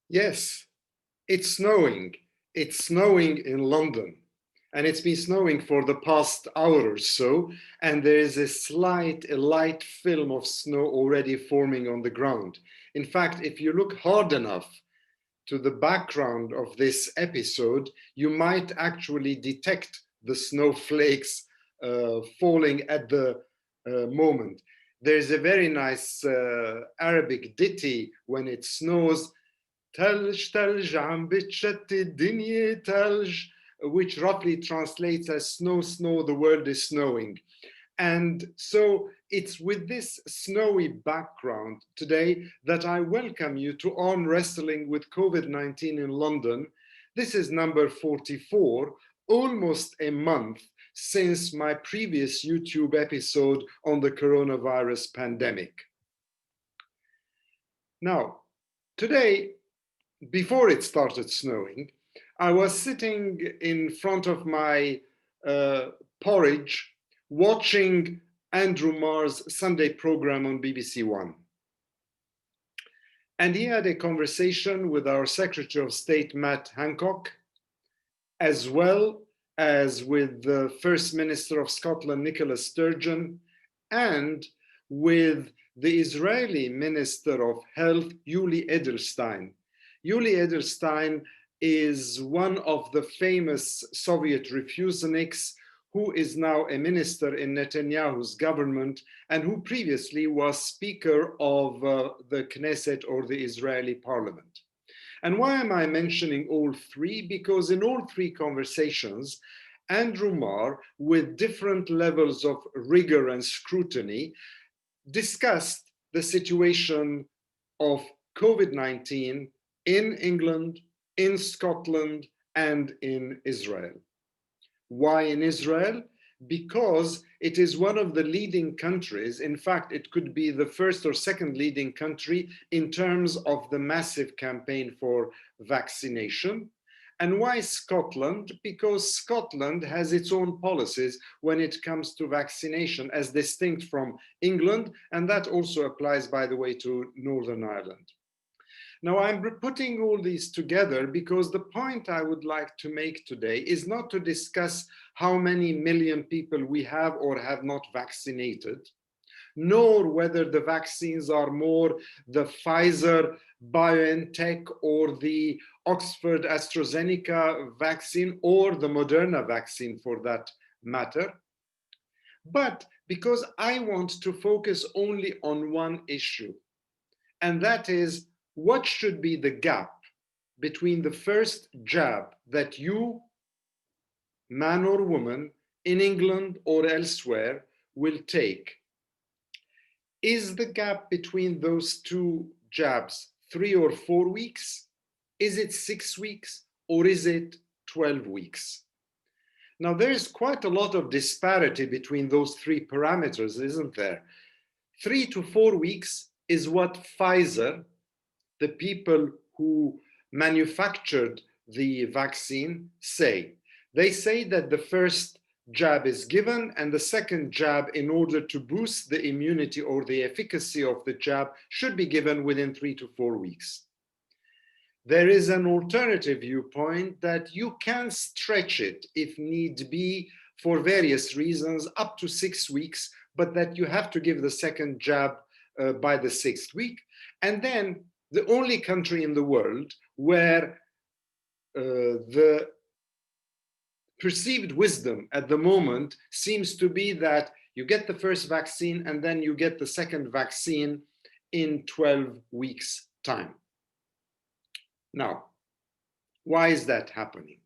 Yes, it's snowing. It's snowing in London. And it's been snowing for the past hour or so. And there is a light film of snow already forming on the ground. In fact, if you look hard enough to the background of this episode, you might actually detect the snowflakes falling at the moment. There's a very nice Arabic ditty when it snows, تلج تلج عم بتشتي الدنيا تلج, which roughly translates as snow, snow, the world is snowing. And so it's with this snowy background today that I welcome you to Arm Wrestling with COVID-19 in London. This is number 44, almost a month since my previous YouTube episode on the coronavirus pandemic. Now, today, before it started snowing, I was sitting in front of my porridge watching Andrew Marr's Sunday program on BBC One. And he had a conversation with our Secretary of State, Matt Hancock, as well as with the First Minister of Scotland, Nicola Sturgeon, and with the Israeli Minister of Health, Yuli Edelstein. Yuli Edelstein is one of the famous Soviet refuseniks who is now a minister in Netanyahu's government and who previously was Speaker of the Knesset, or the Israeli parliament. And why am I mentioning all three? Because in all three conversations, Andrew Marr, with different levels of rigor and scrutiny, discussed the situation of COVID-19 in England, in Scotland, and in Israel. Why in Israel? Because it is one of the leading countries. In fact, it could be the first or second leading country in terms of the massive campaign for vaccination. And why Scotland? Because Scotland has its own policies when it comes to vaccination, as distinct from England, and that also applies, by the way, to Northern Ireland. Now, I'm putting all these together because the point I would like to make today is not to discuss how many million people we have or have not vaccinated, nor whether the vaccines are more the Pfizer, BioNTech, or the Oxford AstraZeneca vaccine, or the Moderna vaccine for that matter, but because I want to focus only on one issue, and that is, what should be the gap between the first jab that you, man or woman, in England or elsewhere, will take? Is the gap between those two jabs 3 or 4 weeks? Is it 6 weeks? Or is it 12 weeks? Now, there's quite a lot of disparity between those three parameters, isn't there? 3 to 4 weeks is what Pfizer, the people who manufactured the vaccine, say. They say that the first jab is given and the second jab, in order to boost the immunity or the efficacy of the jab, should be given within 3 to 4 weeks. There is an alternative viewpoint that you can stretch it, if need be, for various reasons, up to 6 weeks, but that you have to give the second jab by the 6th week. And then the only country in the world where the perceived wisdom at the moment seems to be that you get the first vaccine and then you get the second vaccine in 12 weeks' time. Now, why is that happening?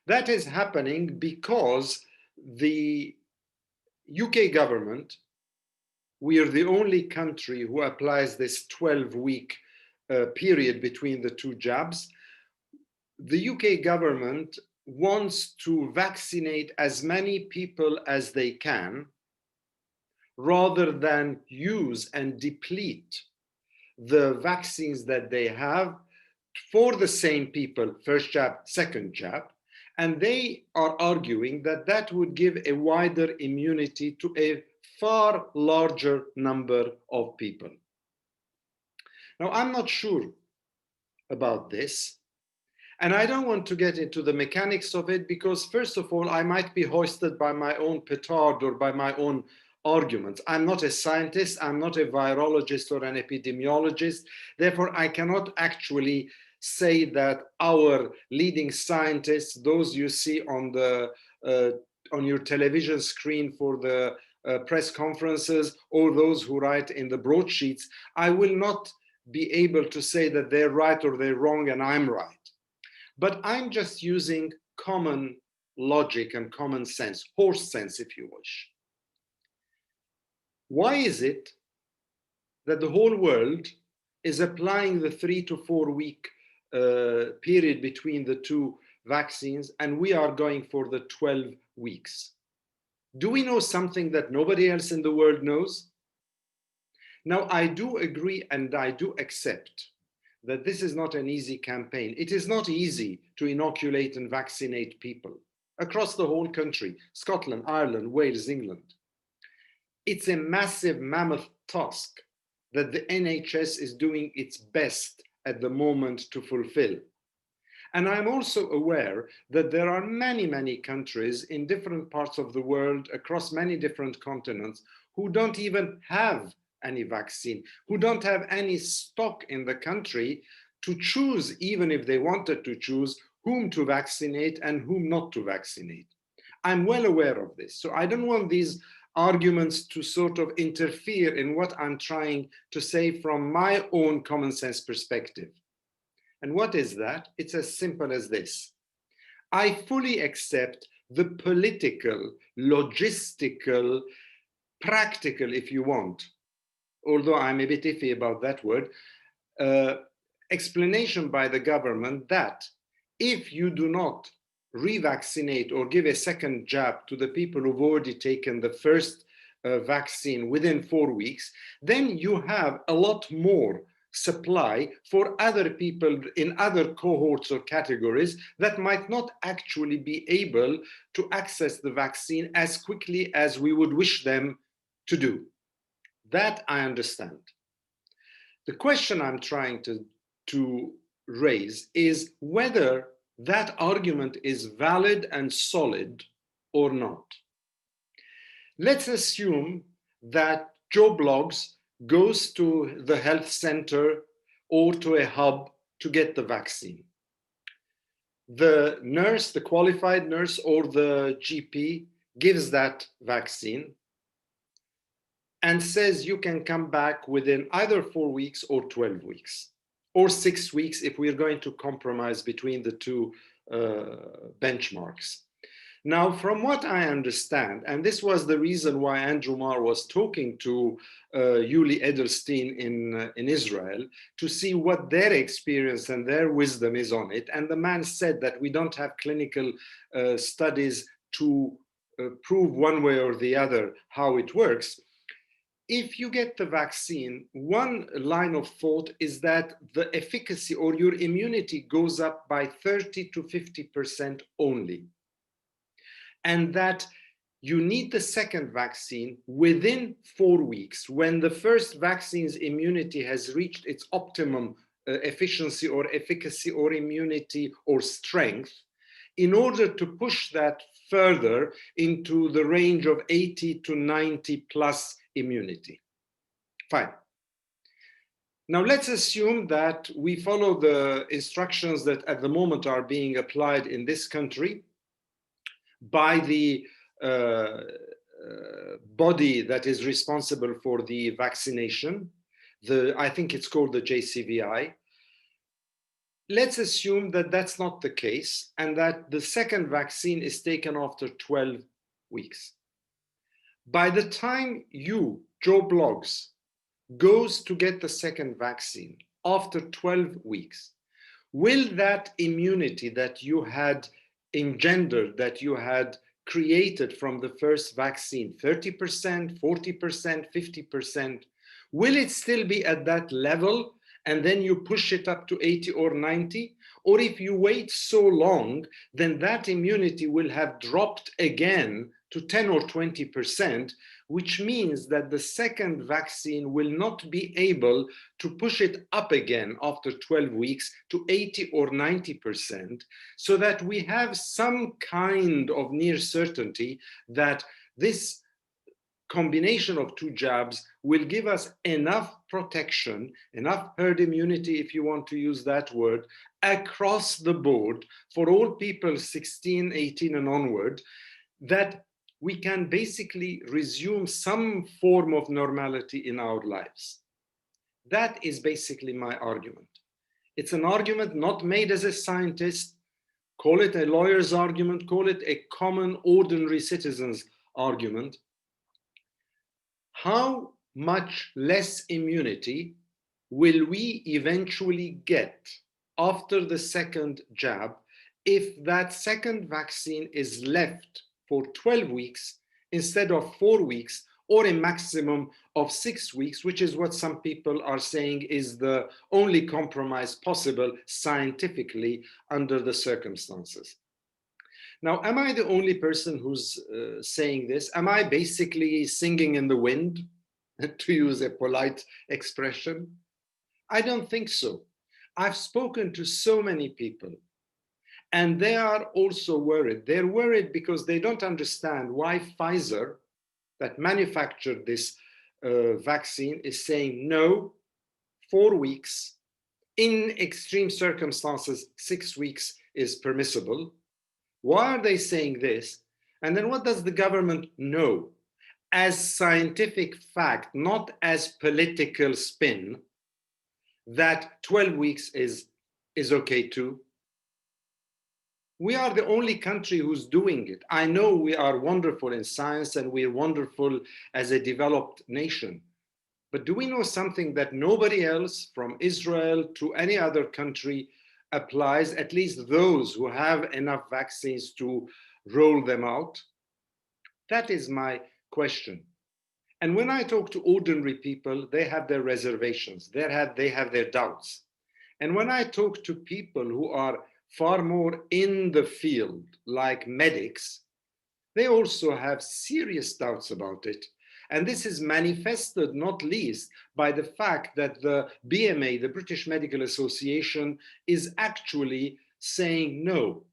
That is happening because the UK government, we are the only country who applies this 12-week period between the two jabs. The UK government wants to vaccinate as many people as they can, rather than use and deplete the vaccines that they have for the same people, first jab, second jab. And they are arguing that that would give a wider immunity to a far larger number of people. Now, I'm not sure about this. And I don't want to get into the mechanics of it because, first of all, I might be hoisted by my own petard or by my own arguments. I'm not a scientist, I'm not a virologist or an epidemiologist. Therefore, I cannot actually say that our leading scientists, those you see on your television screen for the press conferences, or those who write in the broadsheets, I will not be able to say that they're right or they're wrong and I'm right. But I'm just using common logic and common sense, horse sense, if you wish. Why is it that the whole world is applying the 3 to 4 week period between the two vaccines, and we are going for the 12 weeks? Do we know something that nobody else in the world knows? Now, I do agree and I do accept that this is not an easy campaign. It is not easy to inoculate and vaccinate people across the whole country, Scotland, Ireland, Wales, England. It's a massive mammoth task that the NHS is doing its best at the moment to fulfill. And I'm also aware that there are many, many countries in different parts of the world, across many different continents, who don't even have any vaccine, who don't have any stock in the country to choose, even if they wanted to choose, whom to vaccinate and whom not to vaccinate. I'm well aware of this. So I don't want these arguments to sort of interfere in what I'm trying to say from my own common sense perspective. And what is that? It's as simple as this. I fully accept the political, logistical, practical, if you want, although I'm a bit iffy about that word, explanation by the government that if you do not revaccinate or give a second jab to the people who've already taken the first vaccine within 4 weeks, then you have a lot more supply for other people in other cohorts or categories that might not actually be able to access the vaccine as quickly as we would wish them to do. That I understand. The question I'm trying to raise is whether that argument is valid and solid or not. Let's assume that Joe Bloggs goes to the health center or to a hub to get the vaccine. The nurse, the qualified nurse or the GP gives that vaccine and says you can come back within either 4 weeks or 12 weeks, or 6 weeks if we're going to compromise between the two benchmarks. Now, from what I understand, and this was the reason why Andrew Marr was talking to Yuli Edelstein in Israel to see what their experience and their wisdom is on it. And the man said that we don't have clinical studies to prove one way or the other how it works. If you get the vaccine, one line of thought is that the efficacy or your immunity goes up by 30 to 50% only. And that you need the second vaccine within 4 weeks when the first vaccine's immunity has reached its optimum efficiency or efficacy or immunity or strength, in order to push that further into the range of 80 to 90 plus immunity. Fine. Now let's assume that we follow the instructions that at the moment are being applied in this country by the body that is responsible for the vaccination. I think it's called the JCVI. Let's assume that that's not the case and that the second vaccine is taken after 12 weeks. By the time you, Joe Bloggs, goes to get the second vaccine after 12 weeks, will that immunity that you had engendered, that you had created from the first vaccine, 30%, 40%, 50%, will it still be at that level and then you push it up to 80 or 90? Or if you wait so long, then that immunity will have dropped again to 10 or 20%, which means that the second vaccine will not be able to push it up again after 12 weeks to 80 or 90%, so that we have some kind of near certainty that this combination of two jabs will give us enough protection, enough herd immunity, if you want to use that word, across the board for all people 16, 18 and onward, that we can basically resume some form of normality in our lives. That is basically my argument. It's an argument not made as a scientist. Call it a lawyer's argument, call it a common, ordinary citizen's argument. How much less immunity will we eventually get after the second jab if that second vaccine is left for 12 weeks instead of 4 weeks, or a maximum of 6 weeks, which is what some people are saying is the only compromise possible scientifically under the circumstances. Now, am I the only person who's saying this? Am I basically singing in the wind, to use a polite expression? I don't think so. I've spoken to so many people, and they are also worried. They're worried because they don't understand why Pfizer, that manufactured this vaccine, is saying no, 4 weeks. In extreme circumstances, 6 weeks is permissible. Why are they saying this? And then what does the government know as scientific fact, not as political spin, that 12 weeks is okay too? We are the only country who's doing it. I know we are wonderful in science and we're wonderful as a developed nation. But do we know something that nobody else, from Israel to any other country, applies, at least those who have enough vaccines to roll them out? That is my question. And when I talk to ordinary people, they have their reservations, they have their doubts. And when I talk to people who are far more in the field, like medics, they also have serious doubts about it. And this is manifested not least by the fact that the BMA, the British Medical Association, is actually saying no,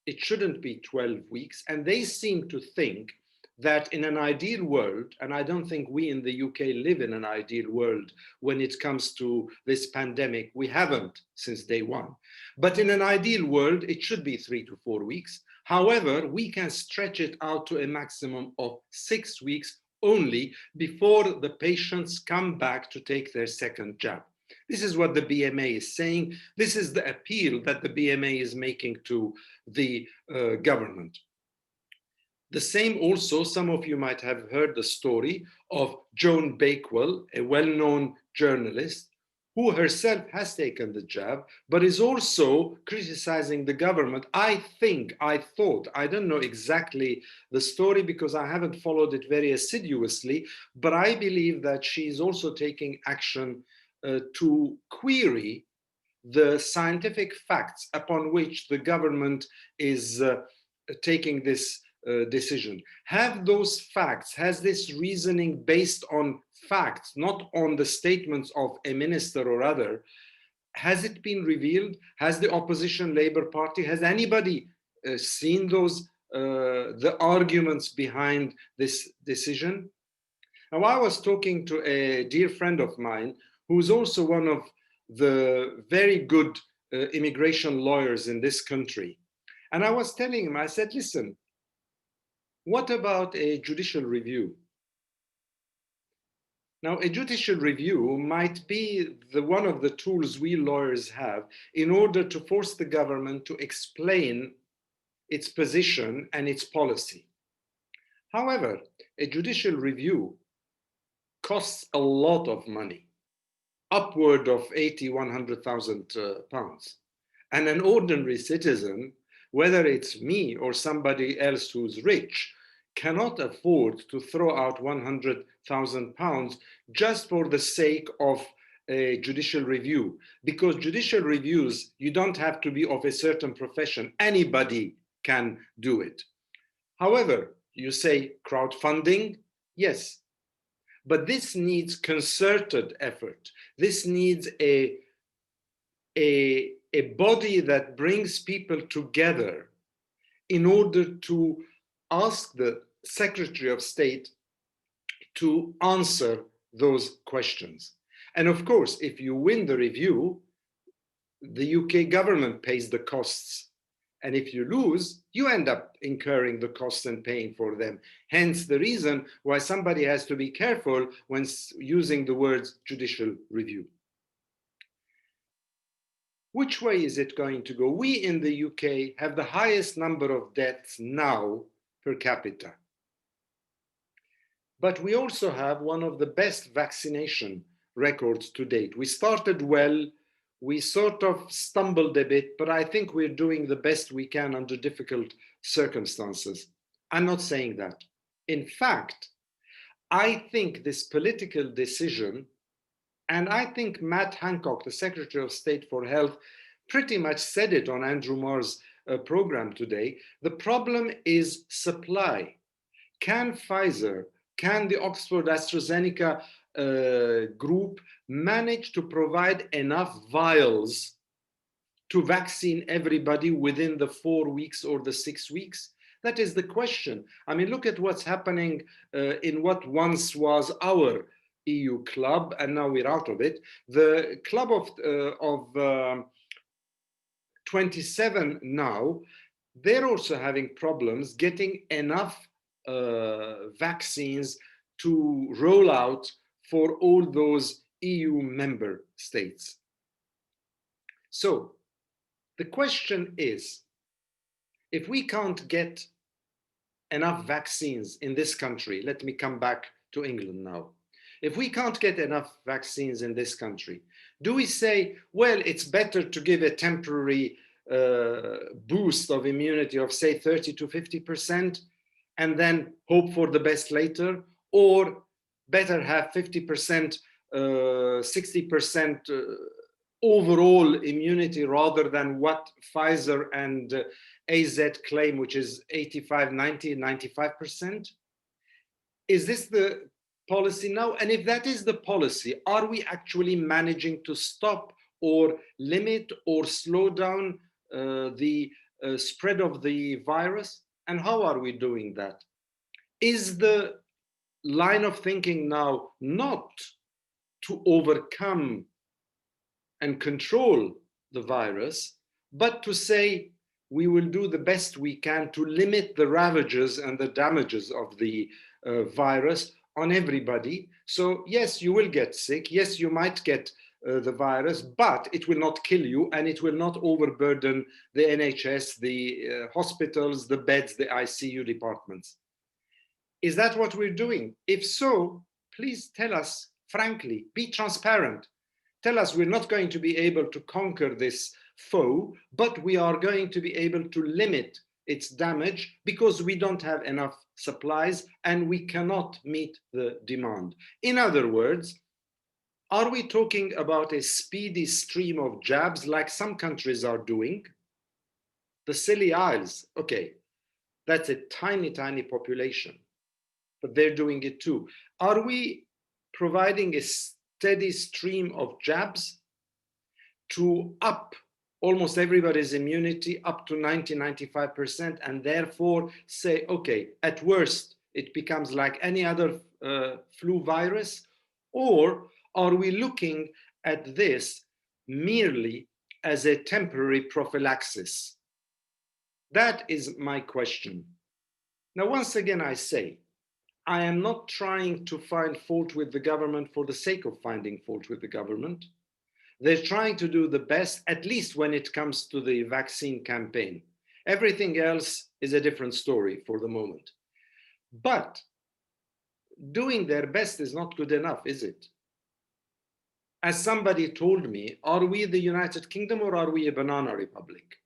it shouldn't be 12 weeks. And they seem to think that in an ideal world, and I don't think we in the UK live in an ideal world when it comes to this pandemic, we haven't since day one. But in an ideal world, it should be 3 to 4 weeks. However, we can stretch it out to a maximum of 6 weeks only before the patients come back to take their second jab. This is what the BMA is saying. This is the appeal that the BMA is making to the government. The same also, some of you might have heard the story of Joan Bakewell, a well-known journalist, who herself has taken the jab, but is also criticizing the government. I don't know exactly the story because I haven't followed it very assiduously, but I believe that she's also taking action to query the scientific facts upon which the government is taking this decision. Have those facts, has this reasoning based on facts, not on the statements of a minister or other, has it been revealed? Has the opposition Labour Party, has anybody seen those, the arguments behind this decision? Now, I was talking to a dear friend of mine who's also one of the very good immigration lawyers in this country. And I was telling him, I said, listen, what about a judicial review? Now, a judicial review might be one of the tools we lawyers have in order to force the government to explain its position and its policy. However, a judicial review costs a lot of money, upward of 80, 100,000 pounds. And an ordinary citizen, whether it's me or somebody else who's rich, cannot afford to throw out 100,000 pounds just for the sake of a judicial review. Because judicial reviews, you don't have to be of a certain profession. Anybody can do it. However, you say crowdfunding, Yes, but this needs concerted effort. This needs a body that brings people together in order to ask the Secretary of State to answer those questions. And of course, if you win the review, the UK government pays the costs. And if you lose, you end up incurring the costs and paying for them. Hence the reason why somebody has to be careful when using the words judicial review. Which way is it going to go? We in the UK have the highest number of deaths now per capita. But we also have one of the best vaccination records to date. We started well, we sort of stumbled a bit, but I think we're doing the best we can under difficult circumstances. I'm not saying that. In fact, I think this political decision, and I think Matt Hancock, the Secretary of State for Health, pretty much said it on Andrew Marr's program today. The problem is supply. Can Pfizer, can the Oxford AstraZeneca group manage to provide enough vials to vaccine everybody within the 4 weeks or the 6 weeks? That is the question. I mean, look at what's happening in what once was our EU club, and now we're out of it. The club of 27 now, they're also having problems getting enough vaccines to roll out for all those EU member states. So the question is, if we can't get enough vaccines in this country, let me come back to England now. If we can't get enough vaccines in this country, do we say, well, it's better to give a temporary boost of immunity of say 30 to 50% and then hope for the best later, or better have 50%, 60% overall immunity rather than what Pfizer and AZ claim, which is 85, 90, 95%? Is this the policy now? And if that is the policy, are we actually managing to stop or limit or slow down the spread of the virus? And how are we doing that? Is the line of thinking now not to overcome and control the virus, but to say we will do the best we can to limit the ravages and the damages of the virus on everybody? So yes, you will get sick. Yes, you might get the virus, but it will not kill you and it will not overburden the NHS, the hospitals, the beds, the ICU departments. Is that what we're doing? If so, please tell us frankly, be transparent. Tell us we're not going to be able to conquer this foe, but we are going to be able to limit its damage because we don't have enough supplies and we cannot meet the demand. In other words, are we talking about a speedy stream of jabs like some countries are doing? The Scilly Isles, okay, that's a tiny, tiny population, but they're doing it too. Are we providing a steady stream of jabs to up almost everybody's immunity up to 90, 95%, and therefore say, okay, at worst, it becomes like any other flu virus? Or are we looking at this merely as a temporary prophylaxis? That is my question. Now, once again, I say, I am not trying to find fault with the government for the sake of finding fault with the government. They're trying to do the best, at least when it comes to the vaccine campaign. Everything else is a different story for the moment. But doing their best is not good enough, is it? As somebody told me, are we the United Kingdom or are we a banana republic?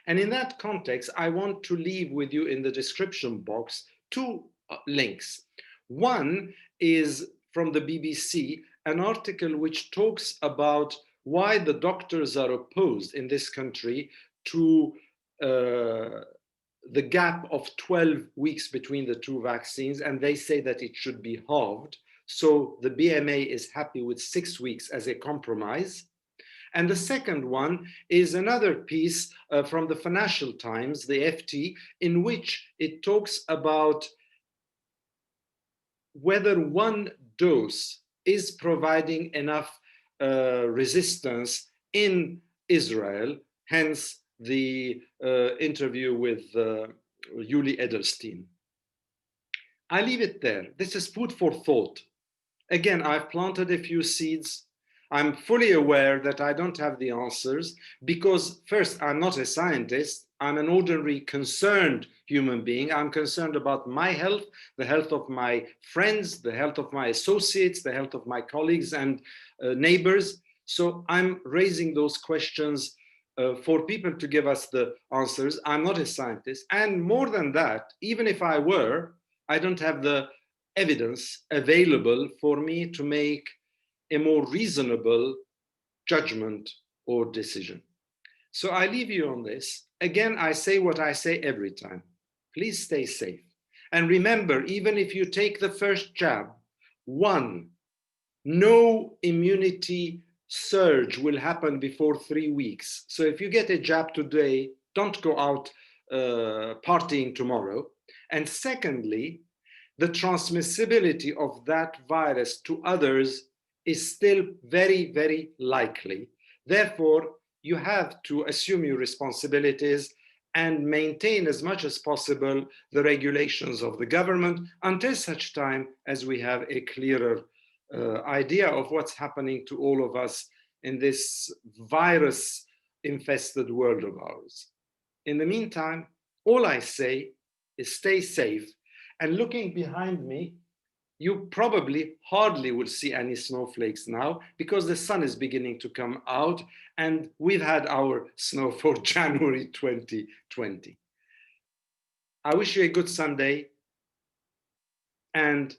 And in that context, I want to leave with you in the description box two links. One is from the BBC, an article which talks about why the doctors are opposed in this country to the gap of 12 weeks between the two vaccines, and they say that it should be halved. So the BMA is happy with 6 weeks as a compromise. And the second one is another piece from the Financial Times, the FT, in which it talks about whether one dose is providing enough resistance in Israel, hence the interview with Yuli Edelstein. I leave it there. This is food for thought. Again, I've planted a few seeds. I'm fully aware that I don't have the answers because, first, I'm not a scientist. I'm an ordinary, concerned human being. I'm concerned about my health, the health of my friends, the health of my associates, the health of my colleagues and neighbors. So I'm raising those questions for people to give us the answers. I'm not a scientist. And more than that, even if I were, I don't have the evidence available for me to make a more reasonable judgment or decision. So I leave you on this. Again, I say what I say every time. Please stay safe. And remember, even if you take the first jab, one, no immunity surge will happen before 3 weeks. So if you get a jab today, don't go out partying tomorrow. And secondly, the transmissibility of that virus to others is still very, very likely. Therefore, you have to assume your responsibilities and maintain as much as possible the regulations of the government until such time as we have a clearer idea of what's happening to all of us in this virus-infested world of ours. In the meantime, all I say is stay safe. And looking behind me, you probably hardly will see any snowflakes now because the sun is beginning to come out and we've had our snow for January 2020. I wish you a good Sunday. And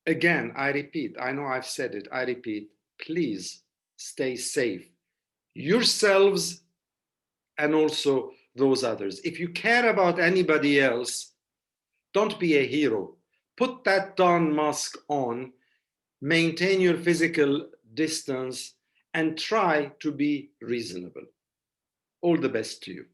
again, I repeat, I know I've said it, I repeat, please stay safe. Yourselves and also those others. If you care about anybody else, don't be a hero. Put that darn mask on, maintain your physical distance, and try to be reasonable. All the best to you.